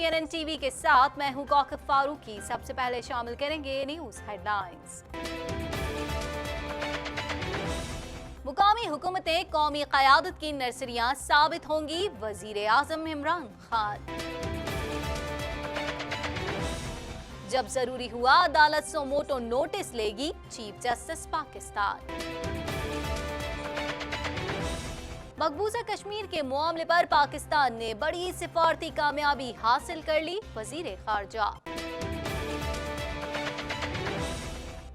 CNN TV के साथ मैं हूं कौकब फारूकी। सबसे पहले शामिल करेंगे न्यूज हेडलाइंस। मुकामी हुकूमतें कौमी क़यादत की नर्सरियां साबित होंगी, वजीर आज़म इमरान खान। जब जरूरी हुआ अदालत सोमोटो नोटिस लेगी, चीफ जस्टिस पाकिस्तान। मकबूजा कश्मीर के मामले पर पाकिस्तान ने बड़ी सिफारती कामयाबी हासिल कर ली, वजीर खारजा।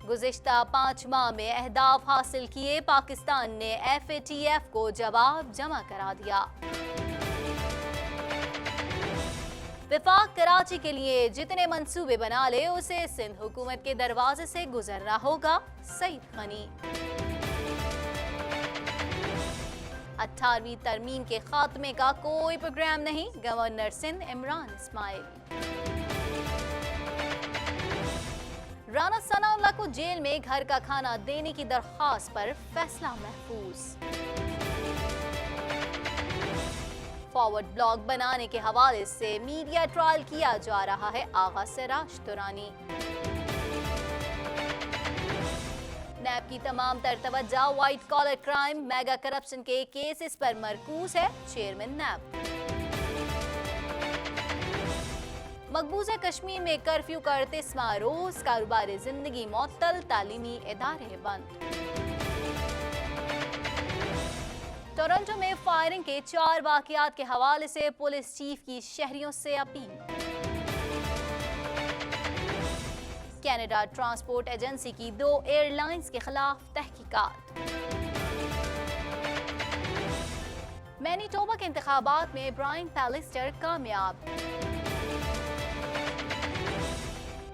गुज़िश्ता 5 माह में अहदाफ हासिल किए, पाकिस्तान ने FATF को जवाब जमा करा दिया। विफाक कराची के लिए जितने मंसूबे बना ले उसे सिंध हुकूमत के दरवाजे से गुजरना होगा, सईद गनी। 18वीं तरमीम के खात्मे का कोई प्रोग्राम नहीं, गवर्नर सिंध इमरान इस्माइल। राना सनाउल्लाह को जेल में घर का खाना देने की दरख्वास्त पर फैसला महफूज। फॉरवर्ड ब्लॉग बनाने के हवाले से मीडिया ट्रायल किया जा रहा है, आगा सिराज तुरानी। नैब की तमाम तर तवज्जो white collar crime, mega corruption के केसेस पर मरकूज है, चेयरमैन नैब। मकबूजा कश्मीर में कर्फ्यू का 38वां रोज, कारोबारी जिंदगी मुअत्तल, तालीमी इदारे बंद। टोरंटो में फायरिंग के 4 वाकयात के हवाले से पुलिस चीफ की शहरियों से अपील। कनाडा ट्रांसपोर्ट एजेंसी की 2 एयरलाइंस के खिलाफ तहकीकात। मैनीटोबा के इंतखाबात में ब्रायन पैलिस्टर कामयाब।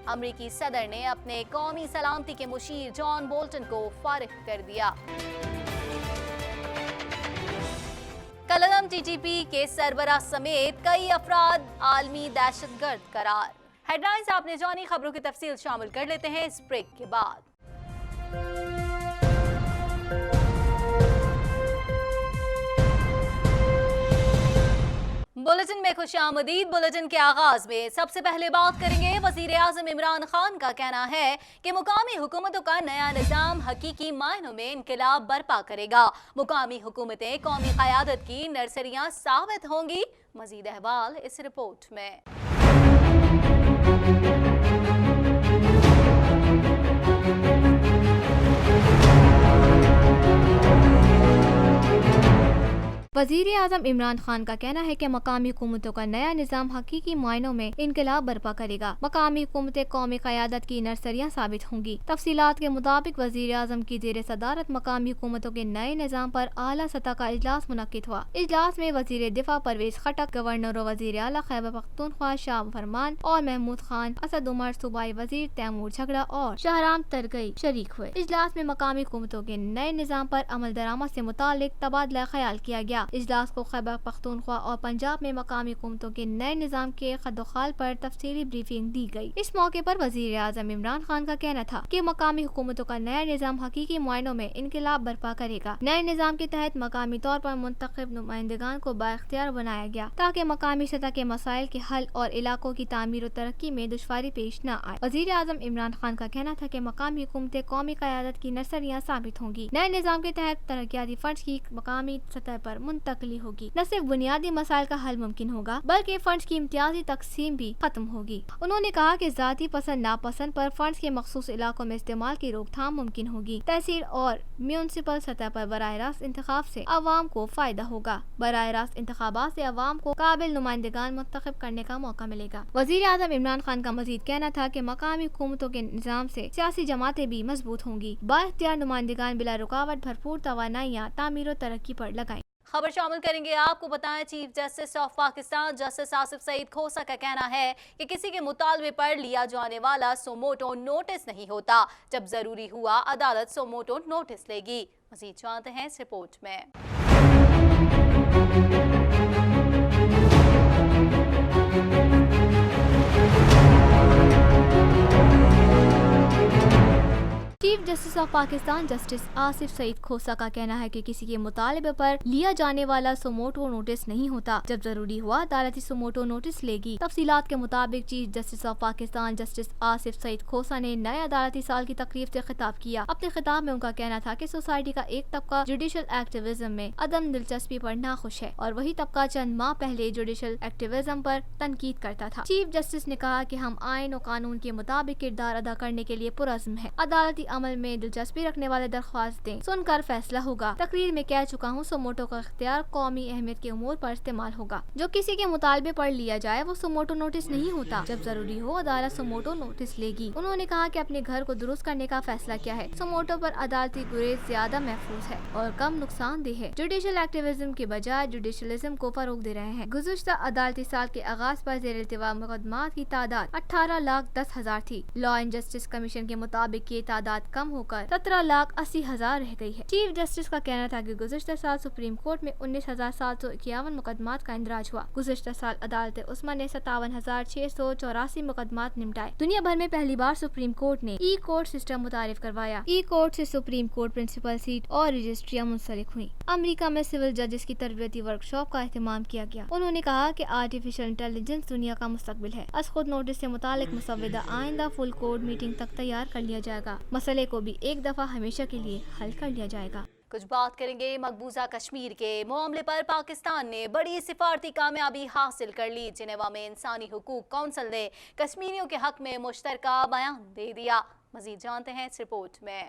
अमरीकी सदर ने अपने कौमी सलामती के मुशीर जॉन बोल्टन को फारिग कर दिया। कलदम TTP के सरबराह समेत कई अफराद आलमी दहशतगर्द करार। हेडलाइंस आपने जानी, खबरों की तफसील शामिल कर लेते हैं इस ब्रेक के बाद। बुलेटिन में खुशामदीद। बुलेटिन के आगाज में सबसे पहले बात करेंगे, वजीर आज़म इमरान खान का कहना है कि मुकामी हुकूमतों का नया निज़ाम हकीकी मायनों में इनकलाब बर्पा करेगा। मुकामी हुकूमतें कौमी क़यादत की नर्सरियां साबित होंगी। मजीद अहवाल इस रिपोर्ट में। वज़ीर आज़म इमरान खान का कहना है कि मकामी हुकूमतों का नया निज़ाम हकीकी मायनों में इनकलाब बर्पा करेगा। मकामी हुकूमतें कौमी क़यादत की नर्सरियां साबित होंगी। तफसीलात के मुताबिक वज़ीर आज़म की ज़ेर सदारत मकामी हुकूमतों के नए निज़ाम पर आला सतह का इजलास मुनक्किद हुआ। इजलास में वज़ीर दिफा परवेज खटक, गवर्नर और वज़ीर आला खैबर पख्तूनख्वा शाह फरमान और महमूद खान, असद उमर, सूबाई वज़ीर तैमूर झगड़ा और शाहराम तरगई शरीक हुए। इजलास में मकामी हुकूमतों के नए निज़ाम पर अमल दरामद से मुतालिक तबादला ख्याल किया गया। इजलास को खैबर पख्तूनख्वा और पंजाब में मकामी हुकूमतों के नए निज़ाम के खदोखाल पर तफसीली ब्रीफिंग दी गई। इस मौके पर वज़ीर आज़म इमरान खान का कहना था कि मकामी हुकूमतों का नया निज़ाम हकीकी मायनों में इनकलाब बर्पा करेगा। नए निज़ाम के तहत मकामी तौर पर मुंतखब नुमाइंदगान को बाइख्तियार बनाया गया ताकि मकामी सतह के मसाइल के हल और इलाकों की तामीर और तरक्की में दुश्वारी पेश न आए। वज़ीर आज़म इमरान खान का कहना था कि मकामी हुकूमतें कौमी क़यादत की नर्सरियां साबित होंगी। नए निज़ाम के तहत तरक्याती फंड की मकामी सतह पर मुंतकली होगी। न सिर्फ बुनियादी मसाइल का हल मुमकिन होगा बल्कि फंड्स की इम्तियाजी तकसीम भी खत्म होगी। उन्होंने कहा कि जाती पसंद नापसंद पर फंड्स के मखसूस इलाकों में इस्तेमाल की रोकथाम मुमकिन होगी। तहसील और म्यूनिसिपल सतह पर बराह रास्त इंतखाब से अवाम को फायदा होगा। बराह रास्त इंतखाबात से अवाम को काबिल नुमाइंदगान मुंतखब करने का मौका मिलेगा। वज़ीर आज़म इमरान खान का मजीद कहना था कि मकामी हुकूमतों के निज़ाम से सियासी जमातें भी मजबूत होंगी। बाइख्तियार नुमाइंदगान बिला रुकावट भरपूर तवानाइयाँ तामीर और तरक्की पर लगाएं। खबर शामिल करेंगे, आपको बताएं chief justice of Pakistan justice Asif Saeed Khosa का कहना है कि किसी के मुतालबे पर लिया जाने वाला सोमोटो नोटिस नहीं होता। जब जरूरी हुआ अदालत सोमोटो नोटिस लेगी। मजीद जानते हैं इस रिपोर्ट में। Chief justice of Pakistan justice Asif Saeed Khosa का कहना है कि किसी के मुतालबे पर लिया जाने वाला सुमोटो नोटिस नहीं होता, जब जरूरी हुआ अदालती सुमोटो नोटिस लेगी। तफसीलात के मुताबिक chief justice of Pakistan justice Asif Saeed Khosa ने नए अदालती साल की तकरीब से खिताब किया। अपने खिताब में उनका कहना था कि सोसाइटी का एक तबका जुडिशल एक्टिविज्म में अदम दिलचस्पी पर नाखुश है और वही तबका चंद माह पहले जुडिशल एक्टिविज्म पर तनकीद करता था। चीफ जस्टिस ने कहा कि हम आइन और कानून के मुताबिक किरदार अदा करने के लिए पुरज़्म है। अदालती अमल में दिलचस्पी रखने वाले दरख्वास्तें सुनकर फैसला होगा। तकरीर में कह चुका हूँ, सुमोटो का इख्तियार कौमी अहमियत के उमूर पर इस्तेमाल होगा। जो किसी के मुतालबे पर लिया जाए वो सुमोटो नोटिस नहीं होता, जब जरूरी हो अदालत सुमोटो नोटिस लेगी। उन्होंने कहा कि अपने घर को दुरुस्त करने का फैसला किया है। सुमोटो पर अदालती गुरेज ज्यादा महफूज है और कम नुकसानदेह है। जुडिशल एक्टिविज्म के बजाय जुडिशलिज्म को फरोग दे रहे हैं। गुज़िश्ता अदालती साल के आगाज पर ज़ेर इल्तिवा मुकदमात की तादाद 18,10,000 थी। लॉ एंड जस्टिस कमीशन के मुताबिक ये तादाद कम होकर 17,80,000 रह गई है। चीफ जस्टिस का कहना था कि गुज़िश्ता साल सुप्रीम कोर्ट में 19,751 मुकदमात का इंदराज हुआ। गुज़िश्ता साल अदालत उस्मा ने 57,684 मुकदमात निपटाए। दुनिया भर में पहली बार सुप्रीम कोर्ट ने ई कोर्ट सिस्टम मुतारिफ करवाया। ई कोर्ट से सुप्रीम कोर्ट प्रिंसिपल सीट और रजिस्ट्रियाँ मुंसलिक हुई। अमेरिका में सिविल जजेस की तरबियती वर्कशॉप का एहतमाम किया गया। उन्होंने कहा कि आर्टिफिशियल इंटेलिजेंस दुनिया का मुस्तकबिल है। खुद नोटिस से मुतालिक मुसव्वदा आइंदा फुल कोर्ट मीटिंग तक तैयार कर लिया जाएगा। मसले को भी एक दफा हमेशा के लिए हल कर लिया जाएगा। कुछ बात करेंगे मकबूजा कश्मीर के मामले पर। पाकिस्तान ने बड़ी सिफारती कामयाबी हासिल कर ली। जिनेवा में इंसानी हुकूक काउंसिल ने कश्मीरियों के हक में मुश्तरका बयान दे दिया। मजीद जानते हैं इस रिपोर्ट में।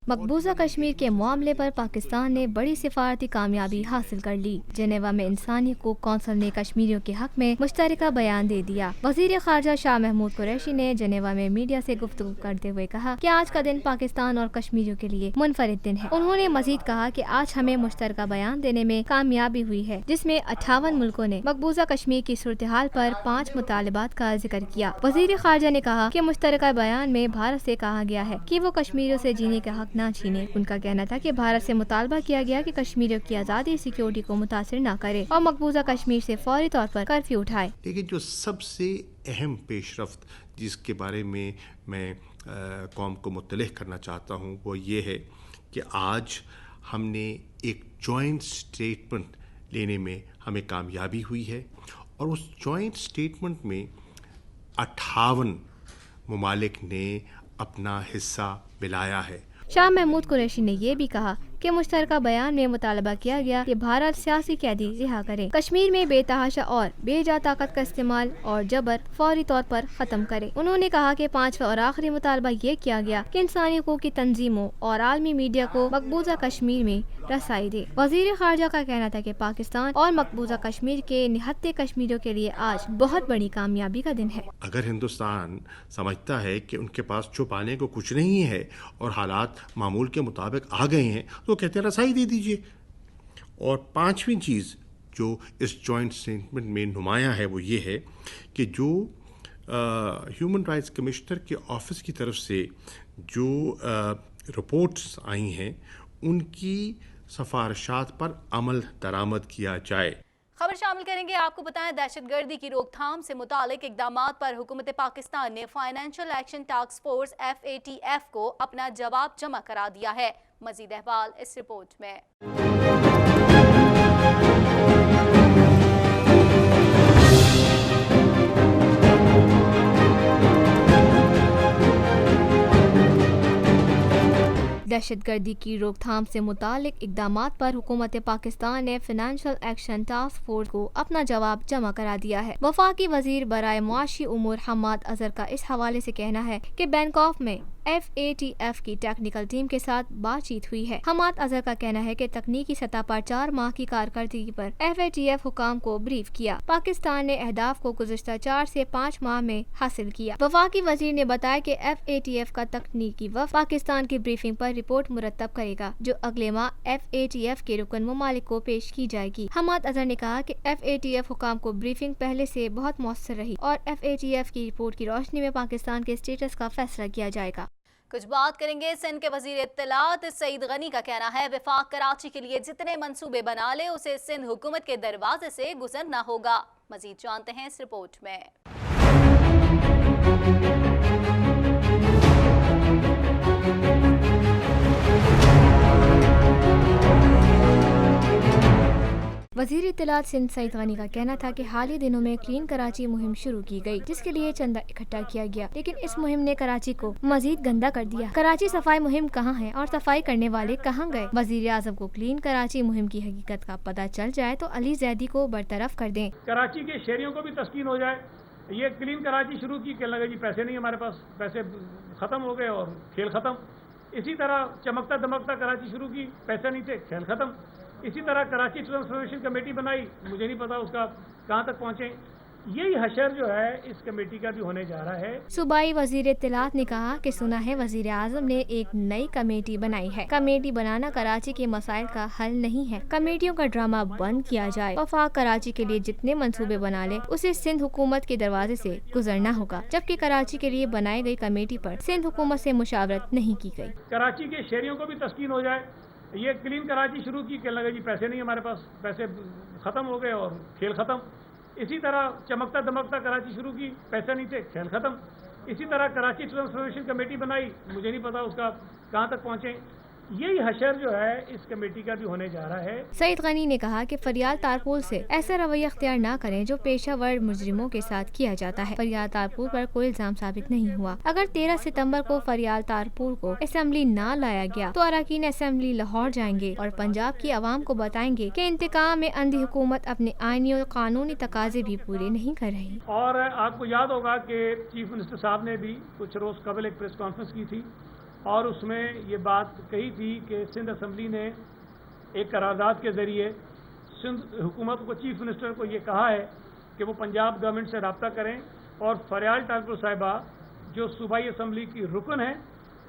मकबूजा कश्मीर के मामले पर पाकिस्तान ने बड़ी सिफारती कामयाबी हासिल कर ली। जिनेवा में इंसानी हुकूक कौंसिल ने कश्मीरियों के हक में मुश्तरका बयान दे दिया। वजीर खारजा शाह महमूद कुरैशी ने जिनेवा में मीडिया से गुफ्तगू करते हुए कहा कि आज का दिन पाकिस्तान और कश्मीरियों के लिए मुनफरिद दिन है। उन्होंने मजीद कहा कि आज हमें मुश्तरका बयान देने में कामयाबी हुई है, जिसमें 58 मुल्कों ने मकबूजा कश्मीर की सूरत हाल पर 5 मुतालबात का जिक्र किया। वजीर खारजा ने कहा कि मुश्तरका बयान में भारत से कहा गया है कि वो कश्मीरियों से जीने का हक ना छीने। उनका कहना था कि भारत से मुतालबा किया गया कि कश्मीरियों की आज़ादी सिक्योरिटी को मुतासिर न करे और मकबूजा कश्मीर से फौरी तौर पर कर्फ्यू उठाए। लेकिन जो सबसे अहम पेशरफ्त जिसके बारे में मैं कौम को मुत्तलिह करना चाहता हूँ वो ये है कि आज हमने एक जॉइंट स्टेटमेंट लेने में हमें कामयाबी हुई है और उस जॉइंट स्टेटमेंट में 58 ममालिक ने अपना हिस्सा मिलाया है। शाह महमूद कुरैशी ने यह भी कहा कि मुश्तरका बयान में मुतालबा किया गया कि भारत सियासी कैदी रिहा करे, कश्मीर में बेतहाशा और बेजा ताकत का इस्तेमाल और जबर फौरी तौर पर खत्म करे। उन्होंने कहा कि 5वां और आखिरी मुतालबा ये किया गया कि इंसानी हुकूक की तंजीमों और आलमी मीडिया को मकबूजा कश्मीर में रसाई दे। वजीर खारजा का कहना था कि पाकिस्तान और मकबूजा कश्मीर के निहत्ते कश्मीरियों के लिए आज बहुत बड़ी कामयाबी का दिन है। अगर हिंदुस्तान समझता है कि उनके पास छुपाने को कुछ नहीं है और हालात मामूल के मुताबिक आ गए हैं तो कहते हैं रसाई दे दीजिए। और 5वीं चीज़ जो इस जॉइंट स्टेटमेंट में नुमाया है वो ये है कि जो ह्यूमन राइट्स कमिश्नर के ऑफिस की तरफ से जो रिपोर्ट्स आई हैं उनकी सिफारिशात पर अमल दरामद किया जाए। खबर शामिल करेंगे। आपको बताएं, दहशतगर्दी की रोकथाम से मुतालिक इकदामात पर हुकूमत पाकिस्तान ने financial action task force FATF को अपना जवाब जमा करा दिया है। मजीद अहवाल इस रिपोर्ट में। दहशतगर्दी की रोकथाम से मुतालिक इकदामात पर हुकूमत पाकिस्तान ने फाइनेंशियल एक्शन टास्क फोर्स को अपना जवाब जमा करा दिया है। वफाकी वजीर बराए मुआशी उमूर हम्माद अजहर का इस हवाले से कहना है कि बैंकॉक में FATF की टेक्निकल टीम के साथ बातचीत हुई है। हम्माद अजहर का कहना है कि तकनीकी सतह पर 4 माह की कारकर्दगी पर FATF हुकाम को ब्रीफ किया। पाकिस्तान ने अहदाफ को गुज़िश्ता 4 से 5 माह में हासिल किया। वफाकी वजीर ने बताया कि FATF का तकनीकी वफ़द पाकिस्तान की ब्रीफिंग पर रिपोर्ट मुरतब करेगा जो अगले माह FATF के रुकन ममालिक को पेश की जाएगी। हम्माद अजहर ने कहा कि FATF हुकाम को ब्रीफिंग पहले से बहुत मौसर रही और FATF की रिपोर्ट की रोशनी में पाकिस्तान के स्टेटस का फैसला किया जाएगा। कुछ बात करेंगे सिंध के वजीर इत्तलात सईद गनी का कहना है वफाक कराची के लिए जितने मंसूबे बना ले उसे सिंध हुकूमत के दरवाजे से गुजरना होगा। मजीद जानते हैं इस रिपोर्ट में। वजीर इत्तलात सिंध सईद गनी का कहना था कि हाल ही दिनों में क्लीन कराची मुहिम शुरू की गई, जिसके लिए चंदा इकट्ठा किया गया, लेकिन इस मुहिम ने कराची को मजीद गंदा कर दिया। कराची सफाई मुहिम कहाँ है और सफाई करने वाले कहाँ गए? वजीर आजम को क्लीन कराची मुहिम की हकीकत का पता चल जाए तो अली जैदी को बरतरफ कर दें। कराची के शहरियों को भी तस्कीन हो जाए। ये क्लीन कराची शुरू की, कहने लगे जी पैसे नहीं हमारे पास, पैसे खत्म हो गए और खेल खत्म। इसी तरह चमकता दमकता कराची शुरू की, पैसे नहीं थे, खेल खत्म। इसी तरह कराची ट्रांसफॉर्मेशन कमेटी बनाई, मुझे नहीं पता उसका कहाँ तक पहुँचे। यही हशर जो है इस कमेटी का भी होने जा रहा है। सूबाई वजीर इत्तलात ने कहा कि सुना है वजीर आजम ने एक नई कमेटी बनाई है। कमेटी बनाना कराची के मसाइल का हल नहीं है। कमेटियों का ड्रामा बंद किया जाए। वफाक कराची के लिए जितने मंसूबे बना ले उसे सिंध हुकूमत के दरवाजे से गुजरना होगा, जबकि कराची के लिए बनाई गई कमेटी पर सिंध हुकूमत से मुशावरत नहीं की गई। कराची के शहरियों को भी तस्कीन हो जाए। ये क्लीन कराची शुरू की, कहने लगे जी पैसे नहीं हमारे पास, पैसे खत्म हो गए और खेल खत्म। इसी तरह चमकता दमकता कराची शुरू की, पैसे नहीं थे, खेल खत्म। इसी तरह कराची ट्रांसफॉर्मेशन कमेटी बनाई, मुझे नहीं पता उसका कहाँ तक पहुँचे। यही हशर जो है इस कमेटी का भी होने जा रहा है। सईद गनी ने कहा कि फरियाद तारपुर से ऐसा रवैया अख्तियार न करें जो पेशावर मुजरिमों के साथ किया जाता है। फरियाद तारपुर पर कोई इल्जाम साबित नहीं हुआ। अगर 13 सितंबर को फरियाद तारपुर को असेंबली न लाया गया तो अरकान असेंबली लाहौर जाएंगे और पंजाब की आवाम को बताएंगे कि इंतकाम में अंधी हुकूमत अपने आईनी और कानूनी तकाजे भी पूरे नहीं कर रही। और आपको याद होगा कि चीफ मिनिस्टर साहब ने भी कुछ रोज कबल एक प्रेस कॉन्फ्रेंस की थी और उसमें ये बात कही थी कि सिंध असम्बली ने एक करारदाद के ज़रिए सिंध हुकूमत को, चीफ मिनिस्टर को ये कहा है कि वो पंजाब गवर्नमेंट से रब्ता करें और फरियाद तारपुर साहिबा जो सूबाई असम्बली की रुकन है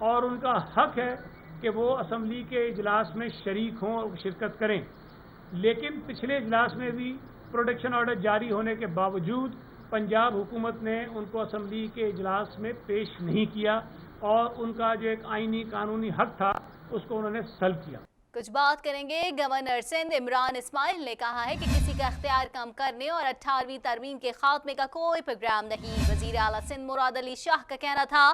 और उनका हक है कि वो असम्बली के इजलास में शरीक हों और शिरकत करें। लेकिन पिछले इजलास में भी प्रोटेक्शन ऑर्डर जारी होने के बावजूद पंजाब हुकूमत ने उनको असम्बली के इजलास में पेश नहीं किया और उनका जो एक आईनी कानूनी हक था उसको उन्होंने सल्ब किया। कुछ बात करेंगे गवर्नर सिंध इमरान इस्माइल ने कहा है कि किसी का इख्तियार कम करने और 18वीं तरमीम के खात्मे का कोई प्रोग्राम नहीं। वजीर आला सिंध मुराद अली शाह का कहना था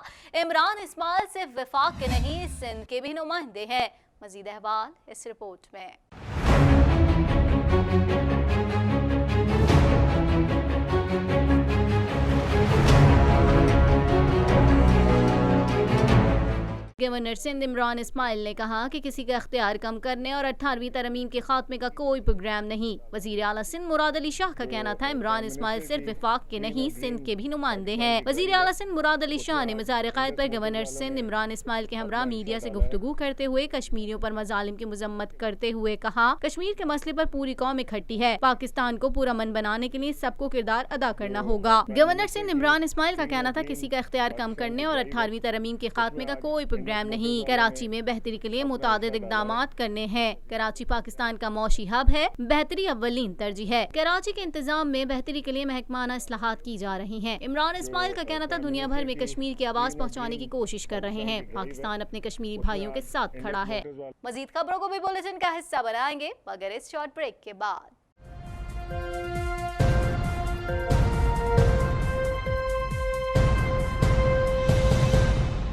इमरान इस्माइल सिर्फ वफाक के नहीं सिंध के भी नुमाइंदे हैं। मजीद अहवाल इस रिपोर्ट में। गवर्नर सिंध इमरान इस्माइल ने कहा कि किसी का इख्तियार कम करने और 18वीं तरमीम के खात्मे का कोई प्रोग्राम नहीं। वजीर आला सिंध मुराद अली शाह का कहना था इमरान इस्माइल सिर्फ वफाक के नहीं सिंध के भी नुमाइंदे हैं। वजीर आला सिंध मुराद अली शाह ने मज़ार क़ायद पर गवर्नर सिंध इमरान इस्माइल के हमरा मीडिया से गुफ्तगू करते हुए कश्मीरियों पर मजालिम की मजम्मत करते हुए कहा कश्मीर के मसले पर पूरी कौम इकट्ठी है। पाकिस्तान को पूरा मन बनाने के लिए सबको किरदार अदा करना होगा। गवर्नर सिंध इमरान इस्माइल का कहना था किसी का इख्तियार कम करने और 18वीं तरमीम के खात्मे का कोई प्रोग्राम नहीं। कराची में बेहतरी के लिए मुतादिद इक़दामात करने हैं। कराची पाकिस्तान का मौशी हब है, बेहतरी अव्वलीन तरजीह है। कराची के इंतजाम में बेहतरी के लिए महकमाना इस्लाहात की जा रही हैं। इमरान इस्माइल का कहना था दुनिया भर में कश्मीर की आवाज पहुँचाने की कोशिश कर रहे हैं। पाकिस्तान अपने कश्मीरी भाइयों के साथ खड़ा है। मजीद खबरों को भी बुलेटिन का हिस्सा बनाएंगे मगर इस शॉर्ट ब्रेक के बाद।